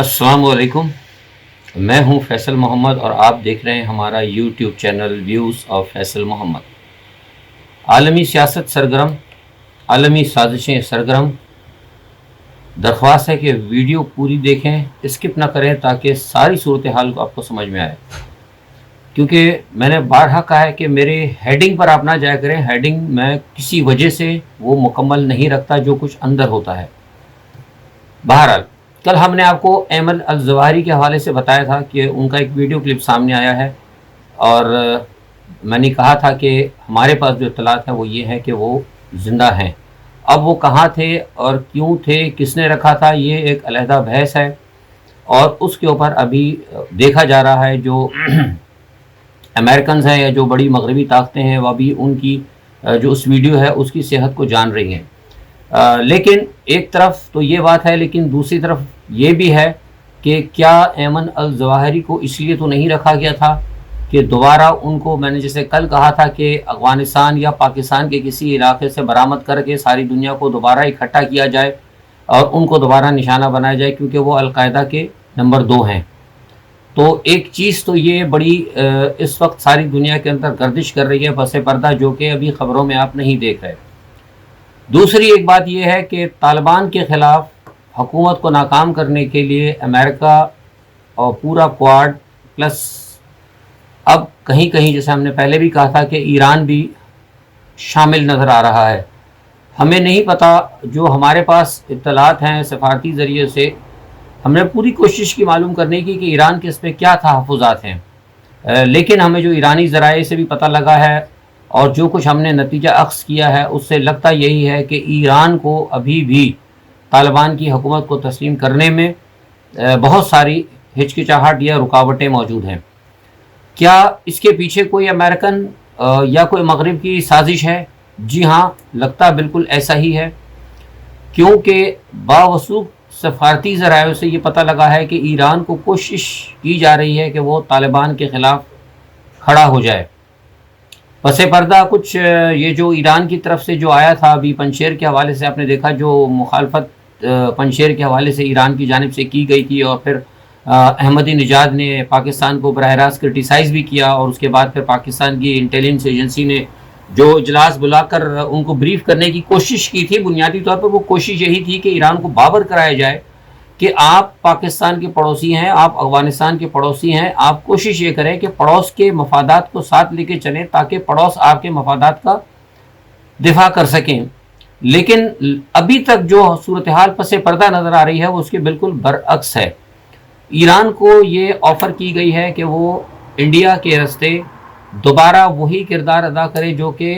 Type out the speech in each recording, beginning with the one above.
السلام علیکم، میں ہوں فیصل محمد اور آپ دیکھ رہے ہیں ہمارا YouTube channel views of Faisal Muhammad. عالمی سیاست سرگرم، عالمی سازشیں سرگرم۔ درخواست ہے کہ ویڈیو پوری دیکھیں، اسکپ نہ کریں تاکہ ساری صورتحال کو آپ کو سمجھ میں آئے، کیونکہ میں نے بارہا کہا ہے کہ میرے ہیڈنگ پر آپ نہ جایا کریں۔ ہیڈنگ میں کسی وجہ سے وہ مکمل نہیں رکھتا جو کچھ اندر ہوتا ہے۔ بہرحال کل ہم نے آپ کو ایمن الظواہری کے حوالے سے بتایا تھا کہ ان کا ایک ویڈیو کلپ سامنے آیا ہے، اور میں نے کہا تھا کہ ہمارے پاس جو اطلاعات ہیں وہ یہ ہے کہ وہ زندہ ہیں۔ اب وہ کہاں تھے اور کیوں تھے، کس نے رکھا تھا، یہ ایک علیحدہ بحث ہے، اور اس کے اوپر ابھی دیکھا جا رہا ہے جو امریکنز ہیں یا جو بڑی مغربی طاقتیں ہیں وہ ابھی ان کی جو اس ویڈیو ہے اس کی صحت کو جان رہی ہیں۔ لیکن ایک طرف تو یہ بات ہے، لیکن دوسری طرف یہ بھی ہے کہ کیا ایمن الظواہری کو اس لیے تو نہیں رکھا گیا تھا کہ دوبارہ ان کو، میں نے جیسے کل کہا تھا کہ افغانستان یا پاکستان کے کسی علاقے سے برآمد کر کے ساری دنیا کو دوبارہ اکٹھا کیا جائے اور ان کو دوبارہ نشانہ بنایا جائے، کیونکہ وہ القاعدہ کے نمبر 2 ہیں۔ تو ایک چیز تو یہ بڑی اس وقت ساری دنیا کے اندر گردش کر رہی ہے پس پردہ، جو کہ ابھی خبروں میں آپ نہیں دیکھ رہے۔ دوسری ایک بات یہ ہے کہ طالبان کے خلاف حکومت کو ناکام کرنے کے لیے امریکہ اور پورا کوارڈ پلس اب کہیں کہیں، جیسے ہم نے پہلے بھی کہا تھا، کہ ایران بھی شامل نظر آ رہا ہے۔ ہمیں نہیں پتہ، جو ہمارے پاس اطلاعات ہیں سفارتی ذریعے سے، ہم نے پوری کوشش کی معلوم کرنے کی کہ ایران کے اس پہ کیا تحفظات ہیں، لیکن ہمیں جو ایرانی ذرائع سے بھی پتہ لگا ہے اور جو کچھ ہم نے نتیجہ اخذ کیا ہے اس سے لگتا یہی ہے کہ ایران کو ابھی بھی طالبان کی حکومت کو تسلیم کرنے میں بہت ساری ہچکچاہٹ یا رکاوٹیں موجود ہیں۔ کیا اس کے پیچھے کوئی امریکن یا کوئی مغرب کی سازش ہے؟ جی ہاں، لگتا بالکل ایسا ہی ہے، کیونکہ باوثوق سفارتی ذرائع سے یہ پتہ لگا ہے کہ ایران کو کوشش کی جا رہی ہے کہ وہ طالبان کے خلاف کھڑا ہو جائے۔ پس پردہ کچھ یہ جو ایران کی طرف سے جو آیا تھا ابھی پنشیر کے حوالے سے، آپ نے دیکھا جو مخالفت پنشیر کے حوالے سے ایران کی جانب سے کی گئی تھی، اور پھر احمدی نژاد نے پاکستان کو براہ راست کرٹیسائز بھی کیا، اور اس کے بعد پھر پاکستان کی انٹیلیجنس ایجنسی نے جو اجلاس بلا کر ان کو بریف کرنے کی کوشش کی تھی، بنیادی طور پر وہ کوشش یہی تھی کہ ایران کو باور کرایا جائے کہ آپ پاکستان کے پڑوسی ہیں، آپ افغانستان کے پڑوسی ہیں، آپ کوشش یہ کریں کہ پڑوس کے مفادات کو ساتھ لے کے چلیں تاکہ پڑوس آپ کے مفادات کا دفاع کر سکیں۔ لیکن ابھی تک جو صورتحال پس پردہ نظر آ رہی ہے وہ اس کے بالکل برعکس ہے۔ ایران کو یہ آفر کی گئی ہے کہ وہ انڈیا کے راستے دوبارہ وہی کردار ادا کرے جو کہ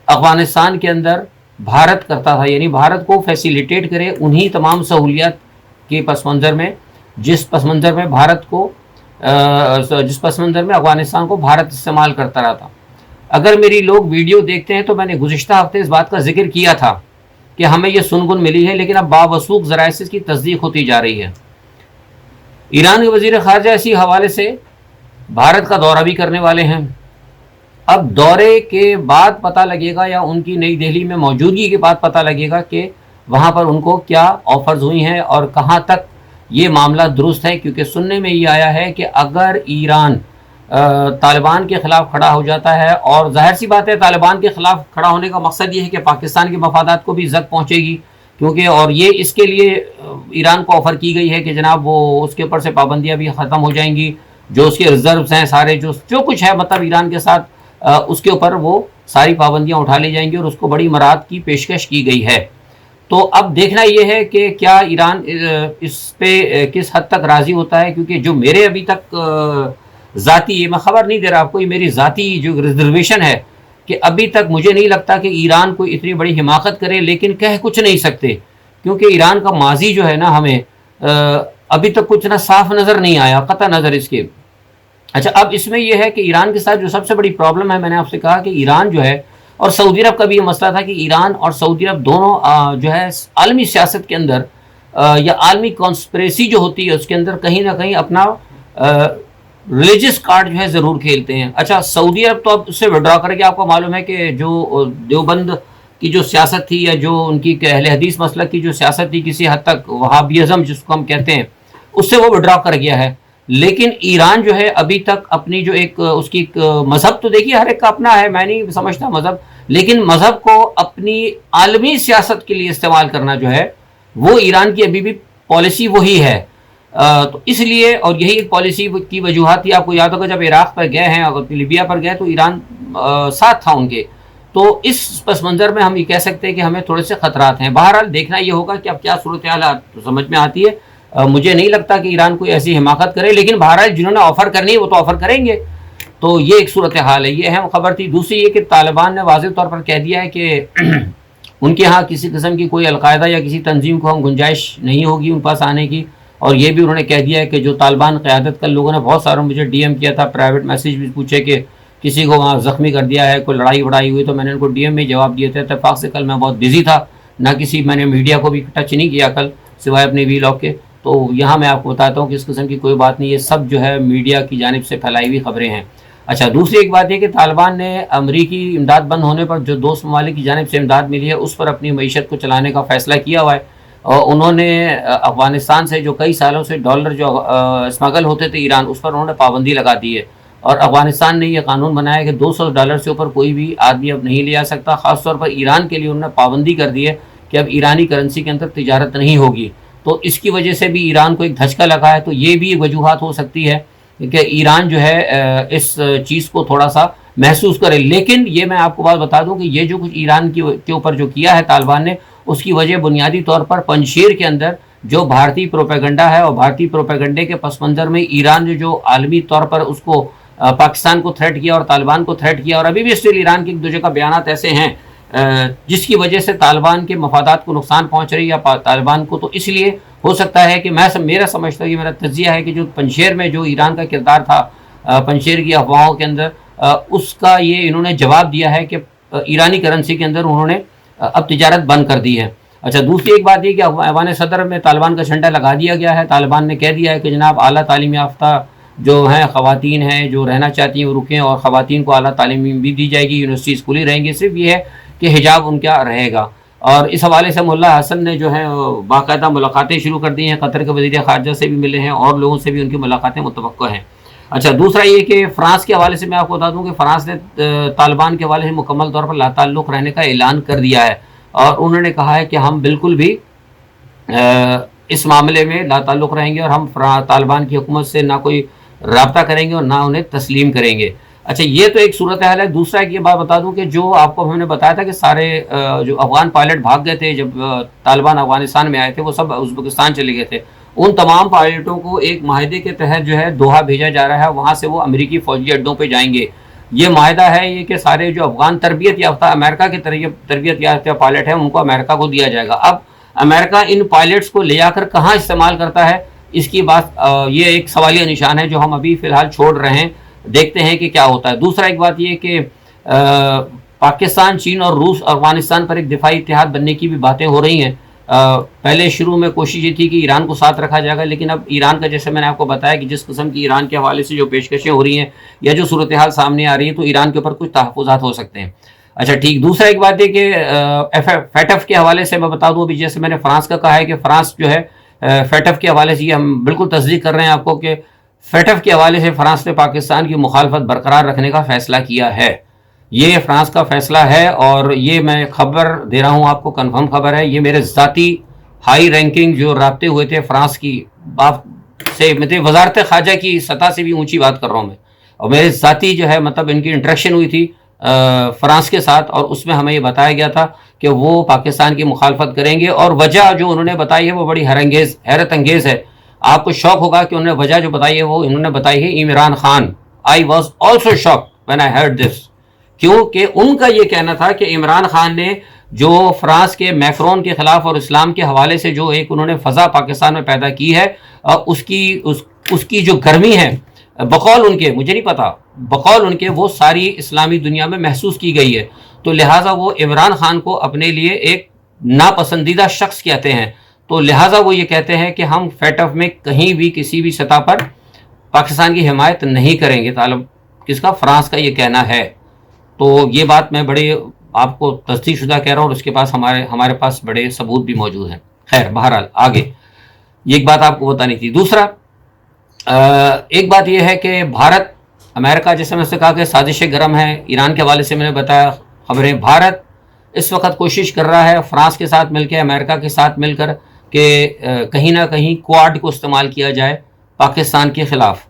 افغانستان کے اندر بھارت کرتا تھا، یعنی بھارت کو فیسیلیٹیٹ کرے انہی تمام سہولیات کے پس منظر میں جس پس منظر میں افغانستان کو بھارت استعمال کرتا رہا تھا۔ اگر میری لوگ ویڈیو دیکھتے ہیں تو میں نے گزشتہ ہفتے اس بات کا ذکر کیا تھا کہ ہمیں یہ سنگن ملی ہے، لیکن اب باوثوق ذرائع سے اس کی تصدیق ہوتی جا رہی ہے۔ ایران کے وزیر خارجہ اسی حوالے سے بھارت کا دورہ بھی کرنے والے ہیں۔ اب دورے کے بعد پتہ لگے گا، یا ان کی نئی دہلی میں موجودگی کے بعد پتہ لگے گا کہ وہاں پر ان کو کیا آفرز ہوئی ہیں اور کہاں تک یہ معاملہ درست ہے، کیونکہ سننے میں یہ آیا ہے کہ اگر ایران طالبان کے خلاف کھڑا ہو جاتا ہے، اور ظاہر سی بات ہے طالبان کے خلاف کھڑا ہونے کا مقصد یہ ہے کہ پاکستان کے مفادات کو بھی زد پہنچے گی، کیونکہ اور یہ اس کے لیے ایران کو آفر کی گئی ہے کہ جناب وہ اس کے اوپر سے پابندیاں بھی ختم ہو جائیں گی، جو اس کے ریزروز ہیں سارے، جو کچھ ہے مطلب ایران کے ساتھ اس کے اوپر وہ ساری پابندیاں اٹھا لی جائیں گی، اور اس کو بڑی مراعات کی پیشکش کی گئی ہے۔ تو اب دیکھنا یہ ہے کہ کیا ایران اس پہ کس حد تک راضی ہوتا ہے، کیونکہ جو میرے ابھی تک ذاتی، یہ میں خبر نہیں دے رہا آپ کو، یہ میری ذاتی جو ریزرویشن ہے کہ ابھی تک مجھے نہیں لگتا کہ ایران کوئی اتنی بڑی حماقت کرے، لیکن کہہ کچھ نہیں سکتے، کیونکہ ایران کا ماضی جو ہے نا ہمیں ابھی تک کچھ نہ صاف نظر نہیں آیا، قطع نظر اس کے۔ اچھا، اب اس میں یہ ہے کہ ایران کے ساتھ جو سب سے بڑی پرابلم ہے، میں نے آپ سے کہا کہ ایران جو ہے، اور سعودی عرب کا بھی یہ مسئلہ تھا کہ ایران اور سعودی عرب دونوں جو ہے عالمی سیاست کے اندر یا عالمی کانسپریسی جو ہوتی ہے اس کے اندر کہیں نہ کہیں اپنا ریلیجس کارڈ جو ہے ضرور کھیلتے ہیں۔ اچھا، سعودی عرب تو اب اس سے وڈرا کر کے، آپ کو معلوم ہے کہ جو دیوبند کی جو سیاست تھی، یا جو ان کی اہل حدیث مسلک کی جو سیاست تھی، کسی حد تک وہابیزم جس کو ہم کہتے ہیں، اس سے وہ وڈرا کر گیا ہے. لیکن ایران جو ہے ابھی تک اپنی جو ایک اس کی مذہب تو دیکھیے ہر ایک کا اپنا ہے, میں نہیں سمجھتا مذہب, لیکن مذہب کو اپنی عالمی سیاست کے لیے استعمال کرنا جو ہے وہ ایران کی ابھی بھی پالیسی وہی ہے. تو اس لیے, اور یہی ایک پالیسی کی وجوہات تھی. آپ کو یاد ہوگا جب عراق پر گئے ہیں اور لیبیا پر گئے تو ایران ساتھ تھا ان کے. تو اس پس منظر میں ہم یہ کہہ سکتے ہیں کہ ہمیں تھوڑے سے خطرات ہیں. بہرحال دیکھنا یہ ہوگا کہ اب کیا صورتحال سمجھ میں آتی ہے. مجھے نہیں لگتا کہ ایران کوئی ایسی حماقت کرے, لیکن بہرحال جنہوں نے آفر کرنی ہے وہ تو آفر کریں گے. تو یہ ایک صورتحال ہے, یہ اہم خبر تھی. دوسری یہ کہ طالبان نے واضح طور پر کہہ دیا ہے کہ ان کے ہاں کسی قسم کی کوئی القاعدہ یا کسی تنظیم کو ہم گنجائش نہیں ہوگی ان پاس آنے کی. اور یہ بھی انہوں نے کہہ دیا ہے کہ جو طالبان قیادت, کل لوگوں نے بہت ساروں مجھے ڈی ایم کیا تھا, پرائیویٹ میسیج بھی پوچھے کہ کسی کو وہاں زخمی کر دیا ہے, کوئی لڑائی وڑائی ہوئی, تو میں نے ان کو ڈی ایم میں جواب دیے تھے. اتفاق سے کل میں بہت بزی تھا, نہ کسی میں نے میڈیا کو بھی ٹچ نہیں کیا کل سوائے اپنے وی لاگ کے. تو یہاں میں آپ کو بتاتا ہوں کہ اس قسم کی کوئی بات نہیں, یہ سب جو ہے میڈیا کی جانب سے پھیلائی ہوئی خبریں ہیں. اچھا, دوسری ایک بات یہ کہ طالبان نے امریکی امداد بند ہونے پر جو دوست ممالک کی جانب سے امداد ملی ہے اس پر اپنی معیشت کو چلانے کا فیصلہ کیا ہوا ہے. اور انہوں نے افغانستان سے جو کئی سالوں سے ڈالر جو اسمگل ہوتے تھے ایران, اس پر انہوں نے پابندی لگا دی ہے. اور افغانستان نے یہ قانون بنایا کہ $200 سے اوپر کوئی بھی آدمی اب نہیں لے آ سکتا. خاص طور پر ایران کے لیے انہوں نے پابندی کر دی ہے کہ اب ایرانی کرنسی کے اندر تجارت نہیں ہوگی. تو اس کی وجہ سے بھی ایران کو ایک دھچکا لگا ہے. تو یہ بھی ایک وجوہات ہو سکتی ہے کہ ایران جو ہے اس چیز کو تھوڑا سا محسوس کرے. لیکن یہ میں آپ کو بات بتا دوں کہ یہ جو کچھ ایران کے اوپر جو کیا ہے طالبان نے, اس کی وجہ بنیادی طور پر پنجشیر کے اندر جو بھارتی پروپیگنڈا ہے, اور بھارتی پروپیگنڈے کے پس منظر میں ایران جو عالمی طور پر اس کو پاکستان کو تھریٹ کیا اور طالبان کو تھریٹ کیا, اور ابھی بھی اسٹل ایران کے ایک دوسرے کا بیانات ایسے ہیں جس کی وجہ سے طالبان کے مفادات کو نقصان پہنچ رہی ہے طالبان کو. تو اس لیے ہو سکتا ہے کہ میرا سمجھتا ہوں, یہ میرا تجزیہ ہے کہ جو پنجشیر میں جو ایران کا کردار تھا, پنجشیر کی افواہوں کے اندر, اس کا یہ انہوں نے جواب دیا ہے کہ ایرانی کرنسی کے اندر انہوں نے اب تجارت بند کر دی ہے. اچھا, دوسری ایک بات یہ کہ ایوان صدر میں طالبان کا جھنڈا لگا دیا گیا ہے. طالبان نے کہہ دیا ہے کہ جناب اعلیٰ تعلیم یافتہ جو ہیں خواتین ہیں جو رہنا چاہتی ہیں وہ رکیں, اور خواتین کو اعلیٰ تعلیم بھی دی جائے گی, یونیورسٹیز کھلی رہیں گی. صرف یہ ہے کہ حجاب ان کا رہے گا. اور اس حوالے سے ملا حسن نے جو ہے باقاعدہ ملاقاتیں شروع کر دی ہیں, قطر کے وزیر خارجہ سے بھی ملے ہیں, اور لوگوں سے بھی ان کی ملاقاتیں متوقع ہیں. اچھا, دوسرا یہ کہ فرانس کے حوالے سے میں آپ کو بتا دوں کہ فرانس نے طالبان کے حوالے سے مکمل طور پر لا تعلق رہنے کا اعلان کر دیا ہے, اور انہوں نے کہا ہے کہ ہم بالکل بھی اس معاملے میں لا تعلق رہیں گے, اور ہم طالبان کی حکومت سے نہ کوئی رابطہ کریں گے اور نہ انہیں تسلیم کریں گے. اچھا, یہ تو ایک صورتحال ہے. دوسرا ایک یہ بات بتا دوں کہ جو آپ کو ہم نے بتایا تھا کہ سارے جو افغان پائلٹ بھاگ گئے تھے جب طالبان افغانستان میں آئے تھے, وہ سب ازبکستان چلے گئے تھے. ان تمام پائلٹوں کو ایک معاہدے کے تحت جو ہے دوحہ بھیجا جا رہا ہے, وہاں سے وہ امریکی فوجی اڈوں پہ جائیں گے. یہ معاہدہ ہے یہ کہ سارے جو افغان تربیت یافتہ امریکہ کے تربیت یافتہ پائلٹ ہیں ان کو امریکہ کو دیا جائے گا. اب امریکہ ان پائلٹس کو لے جا کر کہاں استعمال کرتا ہے, اس کی بات یہ ایک سوالیہ نشان ہے جو ہم ابھی فی الحال چھوڑ رہے ہیں, دیکھتے ہیں کہ کیا ہوتا ہے. دوسرا ایک بات یہ کہ پاکستان, چین اور روس افغانستان پر ایک دفاعی اتحاد بننے کی بھی باتیں ہو رہی ہیں. پہلے شروع میں کوشش یہ تھی کہ ایران کو ساتھ رکھا جائے گا, لیکن اب ایران کا, جیسے میں نے آپ کو بتایا کہ جس قسم کی ایران کے حوالے سے جو پیشکشیں ہو رہی ہیں یا جو صورتحال سامنے آ رہی ہے, تو ایران کے اوپر کچھ تحفظات ہو سکتے ہیں. اچھا ٹھیک, دوسرا ایک بات یہ کہ فیٹف کے حوالے سے میں بتا دوں, ابھی جیسے میں نے فرانس کا کہا ہے کہ فرانس جو ہے فیٹف کے حوالے سے یہ ہم بالکل تصدیق کر رہے ہیں آپ کو کہ فیٹف کے حوالے سے فرانس نے پاکستان کی مخالفت برقرار رکھنے کا فیصلہ کیا ہے. یہ فرانس کا فیصلہ ہے, اور یہ میں خبر دے رہا ہوں آپ کو, کنفرم خبر ہے. یہ میرے ذاتی ہائی رینکنگ جو رابطے ہوئے تھے فرانس کی سے, مطلب وزارت خارجہ کی سطح سے بھی اونچی بات کر رہا ہوں میں, اور میرے ذاتی جو ہے مطلب ان کی انٹریکشن ہوئی تھی فرانس کے ساتھ, اور اس میں ہمیں یہ بتایا گیا تھا کہ وہ پاکستان کی مخالفت کریں گے. اور وجہ جو انہوں نے بتائی ہے وہ بڑی حیرت انگیز ہے. آپ کو شوق ہوگا کہ انہوں نے وجہ جو بتائی ہے وہ انہوں نے بتائی ہے Imran Khan. I was also shock when I heard this, کیونکہ ان کا یہ کہنا تھا کہ عمران خان نے جو فرانس کے میکرون کے خلاف اور اسلام کے حوالے سے جو ایک انہوں نے فضا پاکستان میں پیدا کی ہے, اس کی جو گرمی ہے بقول ان کے, مجھے نہیں پتا, بقول ان کے وہ ساری اسلامی دنیا میں محسوس کی گئی ہے. تو لہٰذا وہ عمران خان کو اپنے لیے ایک ناپسندیدہ شخص کہتے ہیں. تو لہٰذا وہ یہ کہتے ہیں کہ ہم فیٹف میں کہیں بھی کسی بھی سطح پر پاکستان کی حمایت نہیں کریں گے. کس کا؟ فرانس کا یہ کہنا ہے. تو یہ بات میں بڑے آپ کو تصدیق شدہ کہہ رہا ہوں, اور اس کے پاس ہمارے پاس بڑے ثبوت بھی موجود ہیں. خیر بہرحال آگے یہ ایک بات آپ کو بتانی تھی. دوسرا ایک بات یہ ہے کہ بھارت امریکہ، جیسے میں نے کہا کہ سازشیں گرم ہیں. ایران کے حوالے سے میں نے بتایا خبریں. بھارت اس وقت کوشش کر رہا ہے فرانس کے ساتھ مل کے، امریکہ کے ساتھ مل کر، کہ کہیں نہ کہیں کوآڈ کو استعمال کیا جائے پاکستان کے خلاف.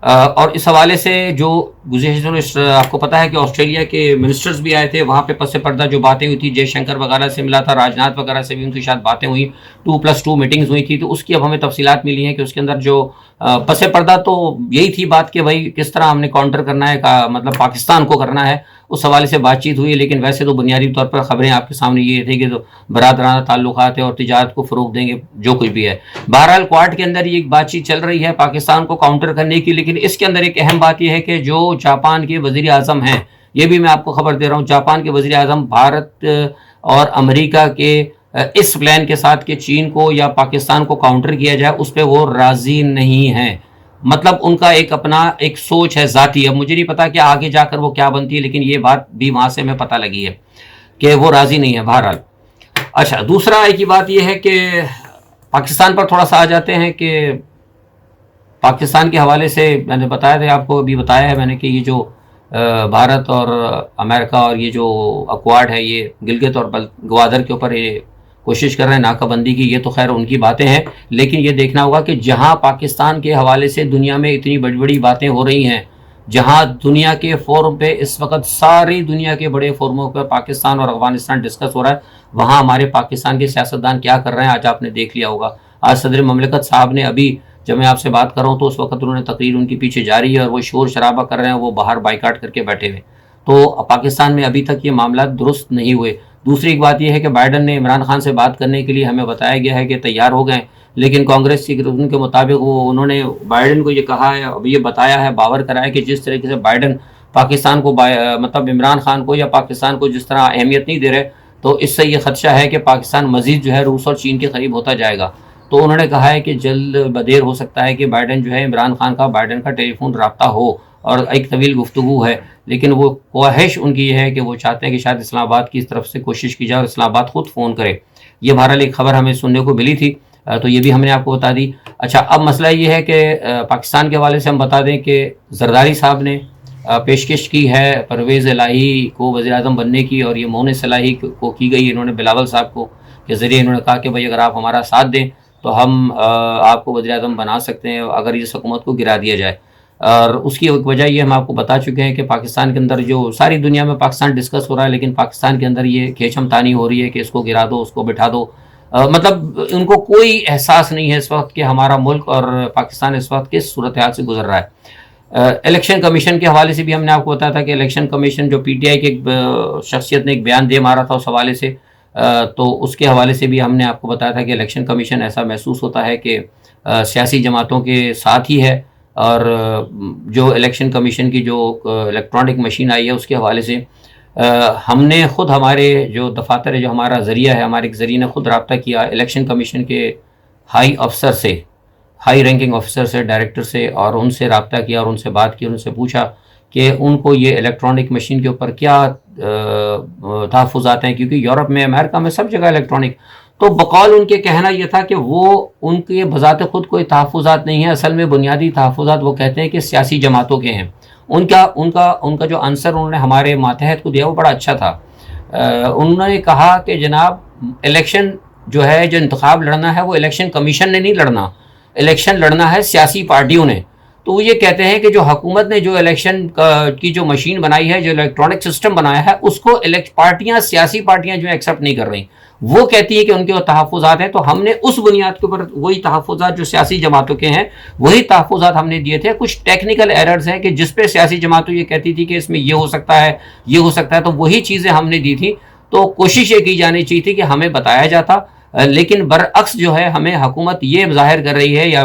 اور اس حوالے سے جو گزشتہ آپ کو پتہ ہے کہ آسٹریلیا کے منسٹرز بھی آئے تھے وہاں پہ، پس پردہ جو باتیں ہوئی تھی، جے شنکر وغیرہ سے ملا تھا، راج ناتھ وغیرہ سے بھی ان کی شاید باتیں ہوئی، 2+2 میٹنگز ہوئی تھی. تو اس کی اب ہمیں تفصیلات ملی ہیں کہ اس کے اندر جو پس پردہ تو یہی تھی بات کہ بھائی کس طرح ہم نے کاؤنٹر کرنا ہے، مطلب پاکستان کو کرنا ہے. اس حوالے سے بات چیت ہوئی، لیکن ویسے تو بنیادی طور پر خبریں آپ کے سامنے یہ تھی کہ برادرانہ تعلقات اور تجارت کو فروغ دیں گے، جو کچھ بھی ہے. بہرحال کوآڈ کے اندر یہ ایک بات چیت چل رہی ہے پاکستان کو کاؤنٹر کرنے کی. لیکن اس کے اندر ایک اہم بات یہ ہے کہ جو جاپان کے وزیر اعظم ہیں، یہ بھی میں آپ کو خبر دے رہا ہوں، جاپان کے وزیر اعظم بھارت اور امریکہ کے اس پلان کے ساتھ کہ چین کو یا پاکستان کو کاؤنٹر کیا جائے، اس پہ وہ راضی نہیں ہیں. مطلب ان کا ایک اپنا ایک سوچ ہے ذاتی. اب مجھے نہیں پتا کہ آگے جا کر وہ کیا بنتی ہے، لیکن یہ بات بھی وہاں سے ہمیں پتہ لگی ہے کہ وہ راضی نہیں ہے. بہرحال اچھا، دوسرا ایک ہی بات یہ ہے کہ پاکستان پر تھوڑا سا آ جاتے ہیں کہ پاکستان کے حوالے سے میں نے بتایا تھا، آپ کو بھی بتایا ہے میں نے، کہ یہ جو بھارت اور امریکہ اور یہ جو کوآڈ ہے، یہ گلگت اور گوادر کے اوپر یہ کوشش کر رہے ہیں ناکہ بندی کی. یہ تو خیر ان کی باتیں ہیں، لیکن یہ دیکھنا ہوگا کہ جہاں پاکستان کے حوالے سے دنیا میں اتنی بڑی بڑی باتیں ہو رہی ہیں، جہاں دنیا کے فورم پہ اس وقت ساری دنیا کے بڑے فورموں پہ پاکستان اور افغانستان ڈسکس ہو رہا ہے، وہاں ہمارے پاکستان کے سیاستدان کیا کر رہے ہیں آج آپ نے دیکھ لیا ہوگا. آج صدر مملکت صاحب نے ابھی، جب میں آپ سے بات کر رہا ہوں تو اس وقت انہوں نے تقریر ان کے پیچھے جاری ہے اور وہ شور شرابہ کر رہے ہیں، وہ باہر بائیکاٹ کر کے بیٹھے ہوئے. تو پاکستان میں ابھی تک یہ معاملات درست نہیں ہوئے. دوسری ایک بات یہ ہے کہ بائیڈن نے عمران خان سے بات کرنے کے لیے ہمیں بتایا گیا ہے کہ تیار ہو گئے، لیکن کانگریس کی رکن کے مطابق انہوں نے بائیڈن کو یہ کہا ہے، اب یہ بتایا ہے، باور کرایا کہ جس طریقے سے بائیڈن پاکستان کو مطلب عمران خان کو یا پاکستان کو جس طرح اہمیت نہیں دے رہے، تو اس سے یہ خدشہ ہے کہ پاکستان مزید جو ہے روس اور چین کے قریب ہوتا جائے گا. تو انہوں نے کہا ہے کہ جلد بدیر ہو سکتا ہے کہ بائیڈن جو ہے عمران خان کا بائیڈن کا ٹیلی فون رابطہ ہو اور ایک طویل گفتگو ہے. لیکن وہ خواہش ان کی یہ ہے کہ وہ چاہتے ہیں کہ شاید اسلام آباد کی طرف سے کوشش کی جائے اور اسلام آباد خود فون کرے. یہ بہرحال ایک خبر ہمیں سننے کو ملی تھی، تو یہ بھی ہم نے آپ کو بتا دی. اچھا، اب مسئلہ یہ ہے کہ پاکستان کے حوالے سے ہم بتا دیں کہ زرداری صاحب نے پیشکش کی ہے پرویز الہی کو وزیر اعظم بننے کی، اور یہ مونس الہی کو کی گئی. انہوں نے بلاول صاحب کو کے ذریعے انہوں نے کہا کہ بھائی اگر آپ ہمارا ساتھ دیں تو ہم آپ کو وزیر اعظم بنا سکتے ہیں اگر اس حکومت کو گرا دیا جائے. اور اس کی ایک وجہ یہ ہم آپ کو بتا چکے ہیں کہ پاکستان کے اندر جو ساری دنیا میں پاکستان ڈسکس ہو رہا ہے، لیکن پاکستان کے اندر یہ کھیچم تانی ہو رہی ہے کہ اس کو گرا دو، اس کو بٹھا دو. مطلب ان کو کوئی احساس نہیں ہے اس وقت کہ ہمارا ملک اور پاکستان اس وقت کس صورتحال سے گزر رہا ہے. الیکشن کمیشن کے حوالے سے بھی ہم نے آپ کو بتایا تھا کہ الیکشن کمیشن جو پی ٹی آئی کی شخصیت نے ایک بیان دے مارا تھا اس حوالے سے، تو اس کے حوالے سے بھی ہم نے آپ کو بتایا تھا کہ الیکشن کمیشن ایسا محسوس ہوتا ہے کہ سیاسی جماعتوں کے ساتھ ہی ہے. اور جو الیکشن کمیشن کی جو الیکٹرانک مشین آئی ہے اس کے حوالے سے ہم نے خود ہمارے جو دفاتر ہے، جو ہمارا ذریعہ ہے، ہمارے ایک ذریعے نے خود رابطہ کیا الیکشن کمیشن کے ہائی افسر سے، ہائی رینکنگ افسر سے، ڈائریکٹر سے، اور ان سے رابطہ کیا اور ان سے بات کی، ان سے پوچھا کہ ان کو یہ الیکٹرانک مشین کے اوپر کیا تحفظات ہیں، کیونکہ یورپ میں، امریکہ میں سب جگہ الیکٹرانک. تو بقول ان کے کہنا یہ تھا کہ وہ ان کے بذات خود کوئی تحفظات نہیں ہیں، اصل میں بنیادی تحفظات وہ کہتے ہیں کہ سیاسی جماعتوں کے ہیں. ان کا جو آنسر انہوں نے ہمارے ماتحت کو دیا وہ بڑا اچھا تھا. انہوں نے کہا کہ جناب الیکشن جو ہے، جو انتخاب لڑنا ہے وہ الیکشن کمیشن نے نہیں لڑنا، الیکشن لڑنا ہے سیاسی پارٹیوں نے. تو وہ یہ کہتے ہیں کہ جو حکومت نے جو الیکشن کی جو مشین بنائی ہے، جو الیکٹرانک سسٹم بنایا ہے، اس کو پارٹیاں، سیاسی پارٹیاں جو ایکسیپٹ نہیں کر رہی. وہ کہتی ہے کہ ان کے تحفظات ہیں، تو ہم نے اس بنیاد کے اوپر وہی تحفظات جو سیاسی جماعتوں کے ہیں وہی تحفظات ہم نے دیے تھے. کچھ ٹیکنیکل ایررز ہیں کہ جس پہ سیاسی جماعتوں یہ کہتی تھی کہ اس میں یہ ہو سکتا ہے، یہ ہو سکتا ہے، تو وہی چیزیں ہم نے دی تھی. تو کوشش یہ کی جانی چاہیے تھی کہ ہمیں بتایا جاتا، لیکن برعکس جو ہے ہمیں حکومت یہ ظاہر کر رہی ہے، یا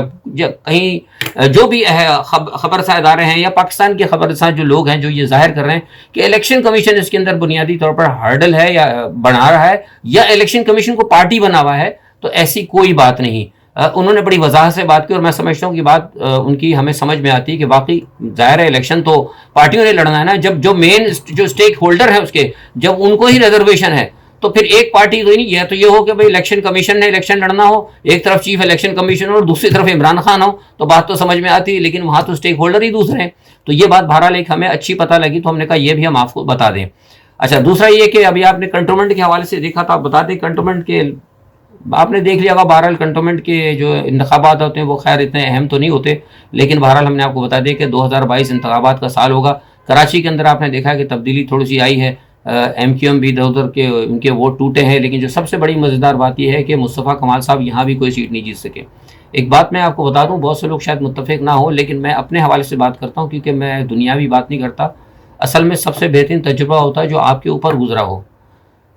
کہیں جو بھی خبرساز ادارے ہیں یا پاکستان کے خبرساز جو لوگ ہیں جو یہ ظاہر کر رہے ہیں کہ الیکشن کمیشن اس کے اندر بنیادی طور پر ہرڈل ہے یا بنا رہا ہے، یا الیکشن کمیشن کو پارٹی بنا ہوا ہے. تو ایسی کوئی بات نہیں. انہوں نے بڑی وضاحت سے بات کی، اور میں سمجھتا ہوں کہ بات ان کی ہمیں سمجھ میں آتی ہے کہ واقعی ظاہر ہے الیکشن تو پارٹیوں نے لڑنا ہے نا. جب جو مین جو اسٹیک ہولڈر ہے اس کے، جب ان کو ہی ریزرویشن ہے تو پھر ایک پارٹی تو نہیں، یہ تو یہ ہو کہ بھائی الیکشن کمیشن نے الیکشن لڑنا ہو، ایک طرف چیف الیکشن کمیشن اور دوسری طرف عمران خان ہو، تو بات تو سمجھ میں آتی ہے، لیکن وہاں تو اسٹیک ہولڈر ہی دوسرے ہیں. تو یہ بات بہرحال ایک ہمیں اچھی پتہ لگی، تو ہم نے کہا یہ بھی ہم آپ کو بتا دیں. اچھا، دوسرا یہ کہ ابھی آپ نے کنٹونمنٹ کے حوالے سے دیکھا تھا، آپ بتا دیں کنٹونمنٹ کے آپ نے دیکھ لیا ہوگا. بہرحال کنٹونمنٹ کے جو انتخابات ہوتے ہیں وہ خیر اتنے اہم تو نہیں ہوتے، لیکن بہرحال ہم نے آپ کو بتا دیا کہ 2022 انتخابات کا سال ہوگا. کراچی کے اندر آپ نے دیکھا کہ تبدیلی تھوڑی سی آئی ہے، ایم کیو ایم بھی ادھر ادھر کے ان کے ووٹ ٹوٹے ہیں، لیکن جو سب سے بڑی مزیدار بات یہ ہے کہ مصطفیٰ کمال صاحب یہاں بھی کوئی سیٹ نہیں جیت سکے. ایک بات میں آپ کو بتا دوں، بہت سے لوگ شاید متفق نہ ہو، لیکن میں اپنے حوالے سے بات کرتا ہوں کیونکہ میں دنیاوی بات نہیں کرتا. اصل میں سب سے بہترین تجربہ ہوتا ہے جو آپ کے اوپر گزرا ہو.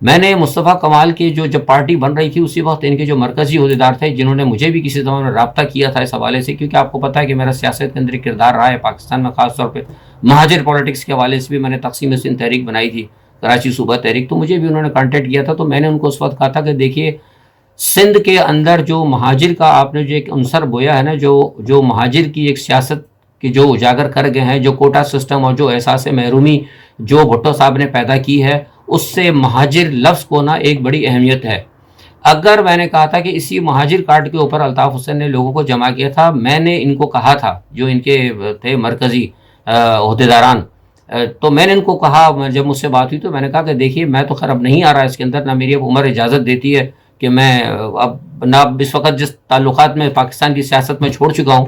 میں نے مصطفیٰ کمال کی جب پارٹی بن رہی تھی اسی وقت ان کے جو مرکزی عہدیدار تھے جنہوں نے مجھے بھی کسی زمان میں رابطہ کیا تھا اس حوالے سے، کیونکہ آپ کو پتہ ہے کہ میرا سیاست کے اندر ایک کردار رہا ہے پاکستان میں، خاص طور پہ مہاجر پالیٹکس کے حوالے سے بھی میں نے تقسیم سندھ تحریک بنائی تھی، کراچی صوبہ تحریک، تو مجھے بھی انہوں نے کانٹیکٹ کیا تھا. تو میں نے ان کو اس وقت کہا تھا کہ دیکھیے سندھ کے اندر جو مہاجر کا آپ نے جو ایک عنصر بویا ہے نا، جو مہاجر کی ایک سیاست کی جو اجاگر کر گئے ہیں، جو کوٹا سسٹم اور جو احساس محرومی جو بھٹو صاحب نے پیدا کی ہے، اس سے مہاجر لفظ کو نا ایک بڑی اہمیت ہے. اگر میں نے کہا تھا کہ اسی مہاجر کارڈ کے اوپر الطاف حسین نے لوگوں کو جمع کیا تھا، میں نے ان کو کہا تھا جو ان کے تھے مرکزی عہدیداران، تو میں نے ان کو کہا، جب مجھ سے بات ہوئی تو میں نے کہا کہ دیکھیے میں تو خیر اب نہیں آ رہا اس کے اندر، نہ میری اب عمر اجازت دیتی ہے کہ میں اب نہ اس وقت جس تعلقات میں پاکستان کی سیاست میں چھوڑ چکا ہوں،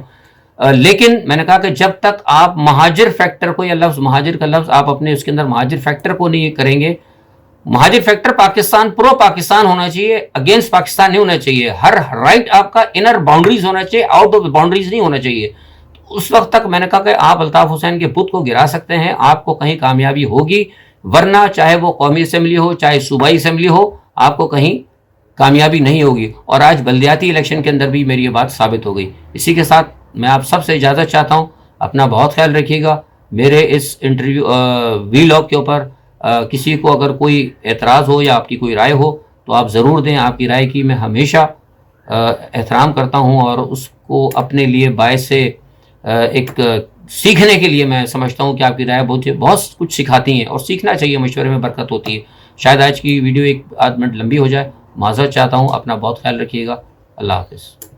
لیکن میں نے کہا کہ جب تک آپ مہاجر فیکٹر کو، یا لفظ مہاجر کا لفظ آپ اپنے اس کے اندر مہاجر فیکٹر کو نہیں کریں گے، مہاجر فیکٹر پاکستان پرو پاکستان ہونا چاہیے، اگینسٹ پاکستان نہیں ہونا چاہیے. ہر رائٹ آپ کا انر باؤنڈریز ہونا چاہیے، آؤٹ آف باؤنڈریز نہیں ہونا چاہیے. اس وقت تک میں نے کہا کہ آپ الطاف حسین کے بت کو گرا سکتے ہیں، آپ کو کہیں کامیابی ہوگی، ورنہ چاہے وہ قومی اسمبلی ہو چاہے صوبائی اسمبلی ہو، آپ کو کہیں کامیابی نہیں ہوگی. اور آج بلدیاتی الیکشن کے اندر بھی میری یہ بات ثابت ہو گئی. اسی کے ساتھ میں آپ سب سے اجازت چاہتا ہوں، اپنا بہت خیال رکھیے گا. میرے اس انٹرویو وی لاگ کے اوپر کسی کو اگر کوئی اعتراض ہو یا آپ کی کوئی رائے ہو تو آپ ضرور دیں. آپ کی رائے کی میں ہمیشہ احترام کرتا ہوں، اور اس کو اپنے لیے باعث سے ایک سیکھنے کے لیے میں سمجھتا ہوں کہ آپ کی رائے بہت کچھ سکھاتی ہیں، اور سیکھنا چاہیے، مشورے میں برکت ہوتی ہے. شاید آج کی ویڈیو ایک آدھ منٹ لمبی ہو جائے، معذرت چاہتا ہوں. اپنا بہت خیال رکھیے گا. اللہ حافظ.